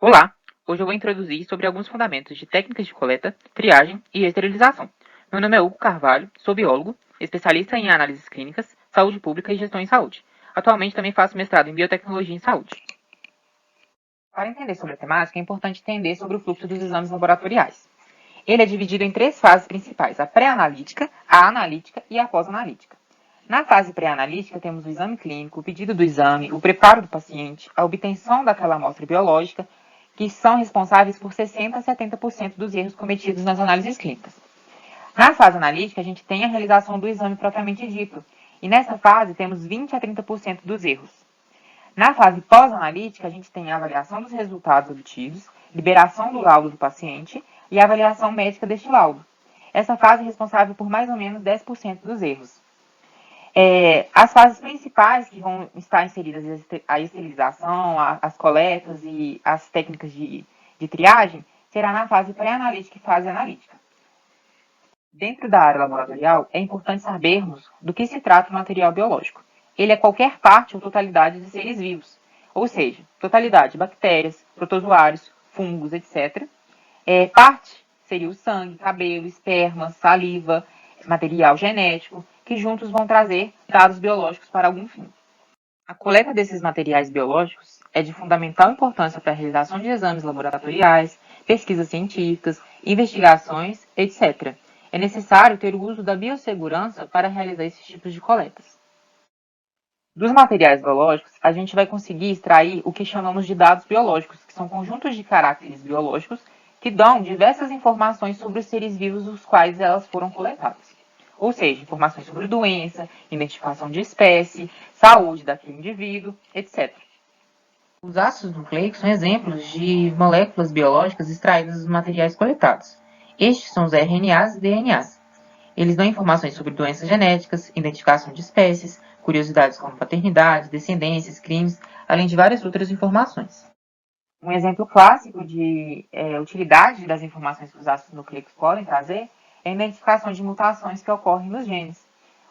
Olá! Hoje eu vou introduzir sobre alguns fundamentos de técnicas de coleta, triagem e esterilização. Meu nome é Hugo Carvalho, sou biólogo, especialista em análises clínicas, saúde pública e gestão em saúde. Atualmente também faço mestrado em biotecnologia em saúde. Para entender sobre a temática, é importante entender sobre o fluxo dos exames laboratoriais. Ele é dividido em três fases principais: a pré-analítica, a analítica e a pós-analítica. Na fase pré-analítica, temos o exame clínico, o pedido do exame, o preparo do paciente, a obtenção daquela amostra biológica, que são responsáveis por 60 a 70% dos erros cometidos nas análises clínicas. Na fase analítica, a gente tem a realização do exame propriamente dito, e nessa fase temos 20 a 30% dos erros. Na fase pós-analítica, a gente tem a avaliação dos resultados obtidos, liberação do laudo do paciente e a avaliação médica deste laudo. Essa fase é responsável por mais ou menos 10% dos erros. As fases principais que vão estar inseridas a esterilização, as coletas e as técnicas de triagem será na fase pré-analítica e fase analítica. Dentro da área laboratorial, é importante sabermos do que se trata o material biológico. Ele é qualquer parte ou totalidade de seres vivos, ou seja, totalidade de bactérias, protozoários, fungos, etc. Parte seria o sangue, cabelo, esperma, saliva, material genético, que juntos vão trazer dados biológicos para algum fim. A coleta desses materiais biológicos é de fundamental importância para a realização de exames laboratoriais, pesquisas científicas, investigações, etc. É necessário ter o uso da biossegurança para realizar esses tipos de coletas. Dos materiais biológicos, a gente vai conseguir extrair o que chamamos de dados biológicos, que são conjuntos de caracteres biológicos que dão diversas informações sobre os seres vivos dos quais elas foram coletadas. Ou seja, informações sobre doença, identificação de espécie, saúde daquele indivíduo, etc. Os ácidos nucleicos são exemplos de moléculas biológicas extraídas dos materiais coletados. Estes são os RNAs e DNAs. Eles dão informações sobre doenças genéticas, identificação de espécies, curiosidades como paternidade, descendências, crimes, além de várias outras informações. Um exemplo clássico de utilidade das informações que os ácidos nucleicos podem trazer é a identificação de mutações que ocorrem nos genes.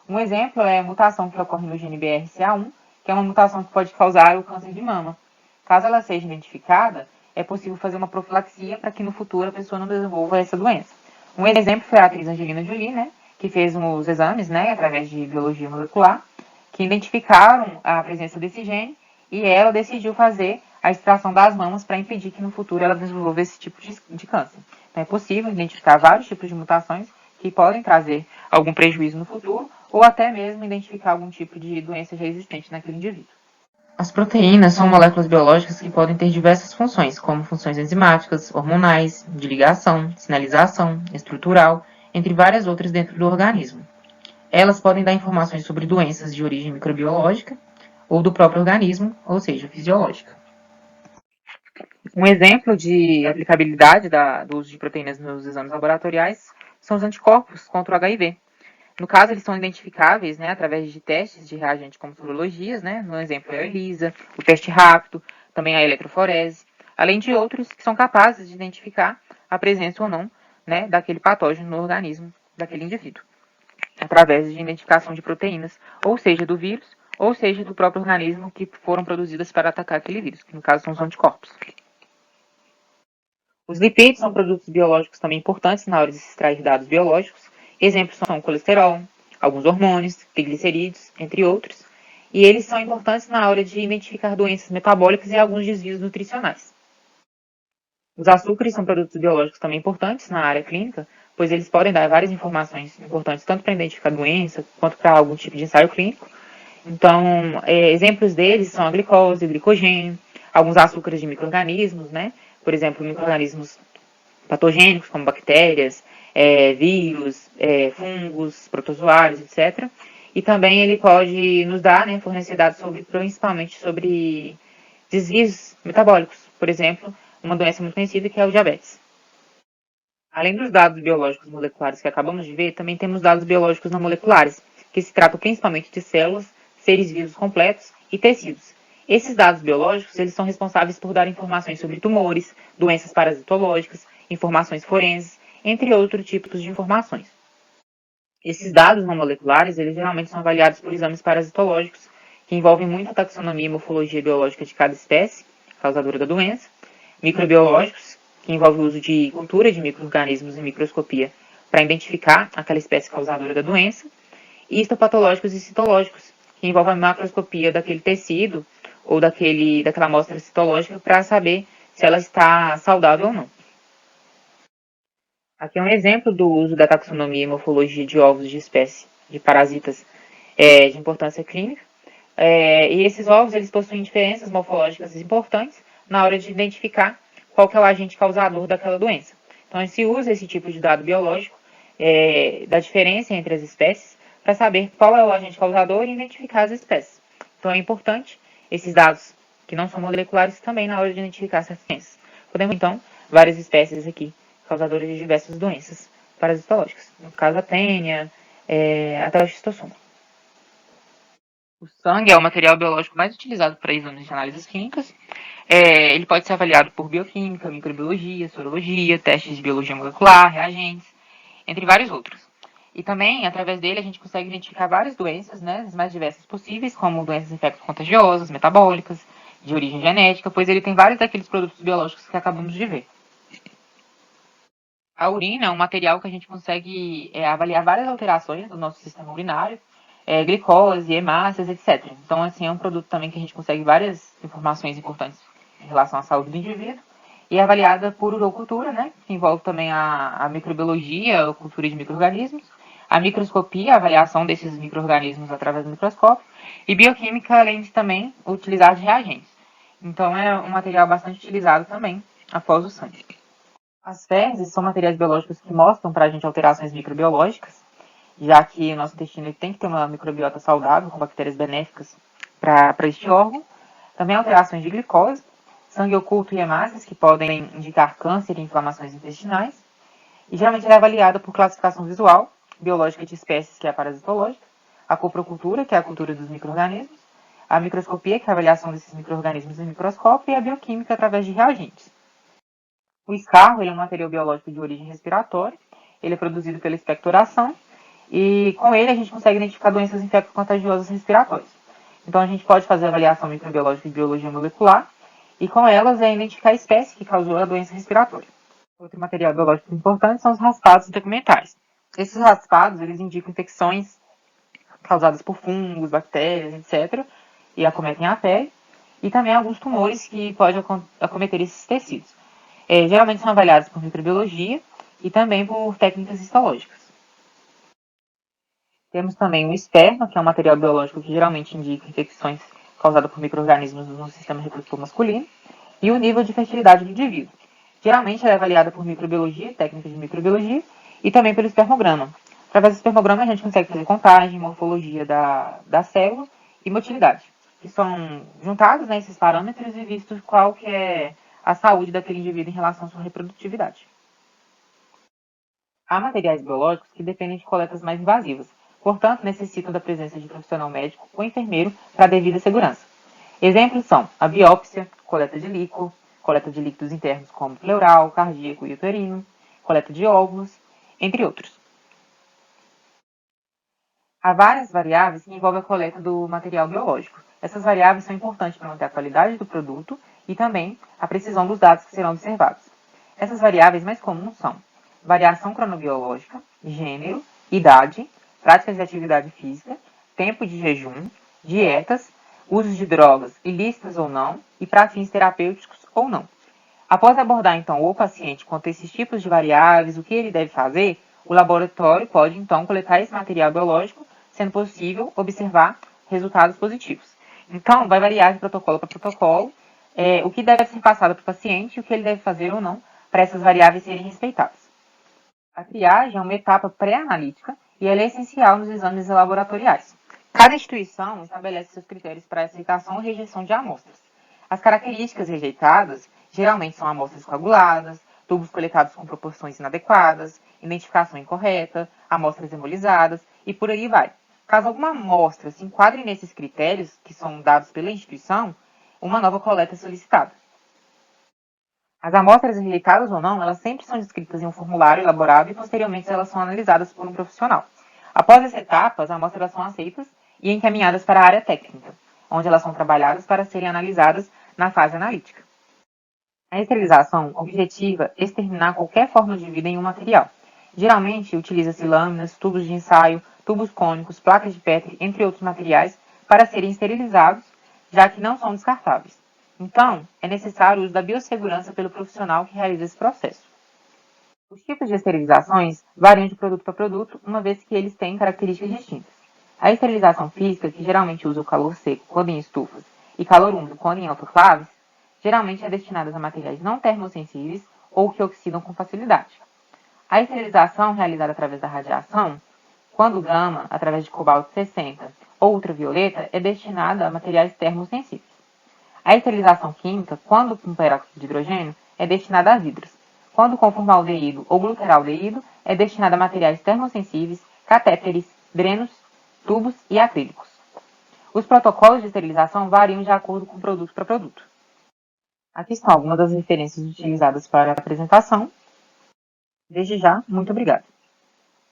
Um exemplo é a mutação que ocorre no gene BRCA1, que é uma mutação que pode causar o câncer de mama. Caso ela seja identificada, é possível fazer uma profilaxia para que no futuro a pessoa não desenvolva essa doença. Um exemplo foi a atriz Angelina Jolie, que fez uns exames, através de biologia molecular, que identificaram a presença desse gene e ela decidiu fazer a extração das mamas para impedir que no futuro ela desenvolva esse tipo de câncer. Então é possível identificar vários tipos de mutações que podem trazer algum prejuízo no futuro ou até mesmo identificar algum tipo de doença já existente naquele indivíduo. As proteínas são moléculas biológicas que podem ter diversas funções, como funções enzimáticas, hormonais, de ligação, sinalização, estrutural, entre várias outras dentro do organismo. Elas podem dar informações sobre doenças de origem microbiológica ou do próprio organismo, ou seja, fisiológica. Um exemplo de aplicabilidade do uso de proteínas nos exames laboratoriais são os anticorpos contra o HIV. No caso, eles são identificáveis através de testes de reagentes como sorologias, no exemplo é a ELISA, o teste rápido, também a eletroforese, além de outros que são capazes de identificar a presença ou não daquele patógeno no organismo daquele indivíduo, através de identificação de proteínas, ou seja, do vírus, ou seja, do próprio organismo que foram produzidas para atacar aquele vírus, que no caso são os anticorpos. Os lipídios são produtos biológicos também importantes na hora de se extrair dados biológicos. Exemplos são o colesterol, alguns hormônios, triglicerídeos, entre outros. E eles são importantes na hora de identificar doenças metabólicas e alguns desvios nutricionais. Os açúcares são produtos biológicos também importantes na área clínica, pois eles podem dar várias informações importantes tanto para identificar doença quanto para algum tipo de ensaio clínico. Então, exemplos deles são a glicose, o glicogênio, alguns açúcares de micro-organismos, por exemplo, micro-organismos patogênicos, como bactérias, vírus, fungos, protozoários, etc. E também ele pode nos dar, fornecer dados principalmente sobre desvios metabólicos, por exemplo, uma doença muito conhecida que é o diabetes. Além dos dados biológicos moleculares que acabamos de ver, também temos dados biológicos não moleculares, que se tratam principalmente de células, seres vivos completos e tecidos. Esses dados biológicos eles são responsáveis por dar informações sobre tumores, doenças parasitológicas, informações forenses, entre outros tipos de informações. Esses dados não moleculares eles geralmente são avaliados por exames parasitológicos, que envolvem muito a taxonomia e morfologia biológica de cada espécie, causadora da doença, microbiológicos, que envolve o uso de cultura de micro-organismos em microscopia para identificar aquela espécie causadora da doença, e histopatológicos e citológicos, que envolvem a macroscopia daquele tecido ou daquela amostra citológica para saber se ela está saudável ou não. Aqui é um exemplo do uso da taxonomia e morfologia de ovos de espécie de parasitas de importância clínica. E esses ovos eles possuem diferenças morfológicas importantes na hora de identificar qual que é o agente causador daquela doença. Então, a gente se usa esse tipo de dado biológico da diferença entre as espécies para saber qual é o agente causador e identificar as espécies. Então, é importante esses dados que não são moleculares também na hora de identificar essas doenças. Podemos, então, várias espécies aqui causadoras de diversas doenças parasitológicas. No caso, a tênia, até o xistosoma. O sangue é o material biológico mais utilizado para exames de análises clínicas. Ele pode ser avaliado por bioquímica, microbiologia, sorologia, testes de biologia molecular, reagentes, entre vários outros. E também, através dele, a gente consegue identificar várias doenças, né, as mais diversas possíveis, como doenças infecto-contagiosas, metabólicas, de origem genética, pois ele tem vários daqueles produtos biológicos que acabamos de ver. A urina é um material que a gente consegue avaliar várias alterações do nosso sistema urinário, glicose, hemácias, etc. Então, assim, é um produto também que a gente consegue várias informações importantes em relação à saúde do indivíduo. E é avaliada por urocultura, né, que envolve também a microbiologia, a cultura de micro-organismos, a microscopia, a avaliação desses micro-organismos através do microscópio, e bioquímica, além de também utilizar de reagentes. Então, é um material bastante utilizado também após o sangue. As fezes são materiais biológicos que mostram para a gente alterações microbiológicas, já que o nosso intestino tem que ter uma microbiota saudável, com bactérias benéficas para este órgão. Também alterações de glicose, sangue oculto e hemácias, que podem indicar câncer e inflamações intestinais. E geralmente ela é avaliada por classificação visual, biológica de espécies, que é a parasitológica, a coprocultura, que é a cultura dos micro-organismos, a microscopia, que é a avaliação desses micro-organismos em microscópio, e a bioquímica através de reagentes. O escarro é um material biológico de origem respiratória, ele é produzido pela expectoração, e com ele a gente consegue identificar doenças infecto-contagiosas respiratórias. Então a gente pode fazer avaliação microbiológica e biologia molecular, e com elas identificar a espécie que causou a doença respiratória. Outro material biológico importante são os raspados documentais. Esses raspados, eles indicam infecções causadas por fungos, bactérias, etc., e acometem a pele, e também alguns tumores que podem acometer esses tecidos. Geralmente são avaliados por microbiologia e também por técnicas histológicas. Temos também o esperma, que é um material biológico que geralmente indica infecções causadas por micro-organismos no sistema reprodutor masculino, e o nível de fertilidade do indivíduo. Geralmente ela é avaliada por microbiologia, técnicas de microbiologia, e também pelo espermograma. Através do espermograma a gente consegue fazer contagem, morfologia da célula e motilidade, que são juntados, né, esses parâmetros e vistos qual que é a saúde daquele indivíduo em relação à sua reprodutividade. Há materiais biológicos que dependem de coletas mais invasivas, portanto necessitam da presença de profissional médico ou enfermeiro para devida segurança. Exemplos são a biópsia, coleta de líquidos internos como pleural, cardíaco e uterino, coleta de óvulos, entre outros. Há várias variáveis que envolvem a coleta do material biológico. Essas variáveis são importantes para manter a qualidade do produto e também a precisão dos dados que serão observados. Essas variáveis mais comuns são variação cronobiológica, gênero, idade, práticas de atividade física, tempo de jejum, dietas, usos de drogas ilícitas ou não e para fins terapêuticos ou não. Após abordar então o paciente quanto a esses tipos de variáveis, o que ele deve fazer, o laboratório pode então coletar esse material biológico, sendo possível observar resultados positivos. Então, vai variar de protocolo para protocolo o que deve ser passado para o paciente e o que ele deve fazer ou não para essas variáveis serem respeitadas. A triagem é uma etapa pré-analítica e ela é essencial nos exames laboratoriais. Cada instituição estabelece seus critérios para aceitação ou rejeição de amostras. As características rejeitadas geralmente são amostras coaguladas, tubos coletados com proporções inadequadas, identificação incorreta, amostras hemolizadas e por aí vai. Caso alguma amostra se enquadre nesses critérios, que são dados pela instituição, uma nova coleta é solicitada. As amostras rejeitadas ou não, elas sempre são descritas em um formulário elaborado e posteriormente elas são analisadas por um profissional. Após essa etapa, as amostras são aceitas e encaminhadas para a área técnica, onde elas são trabalhadas para serem analisadas na fase analítica. A esterilização objetiva exterminar qualquer forma de vida em um material. Geralmente, utiliza-se lâminas, tubos de ensaio, tubos cônicos, placas de Petri, entre outros materiais, para serem esterilizados, já que não são descartáveis. Então, é necessário o uso da biossegurança pelo profissional que realiza esse processo. Os tipos de esterilizações variam de produto para produto, uma vez que eles têm características distintas. A esterilização física, que geralmente usa o calor seco quando em estufas e calor úmido quando em autoclaves, geralmente é destinada a materiais não termossensíveis ou que oxidam com facilidade. A esterilização realizada através da radiação, quando gama, através de cobalto 60 ou ultravioleta, é destinada a materiais termossensíveis. A esterilização química, quando com peróxido de hidrogênio, é destinada a vidros. Quando com formaldeído ou glutaraldeído, é destinada a materiais termossensíveis, catéteres, drenos, tubos e acrílicos. Os protocolos de esterilização variam de acordo com produto para produto. Aqui estão algumas das referências utilizadas para a apresentação. Desde já, muito obrigada.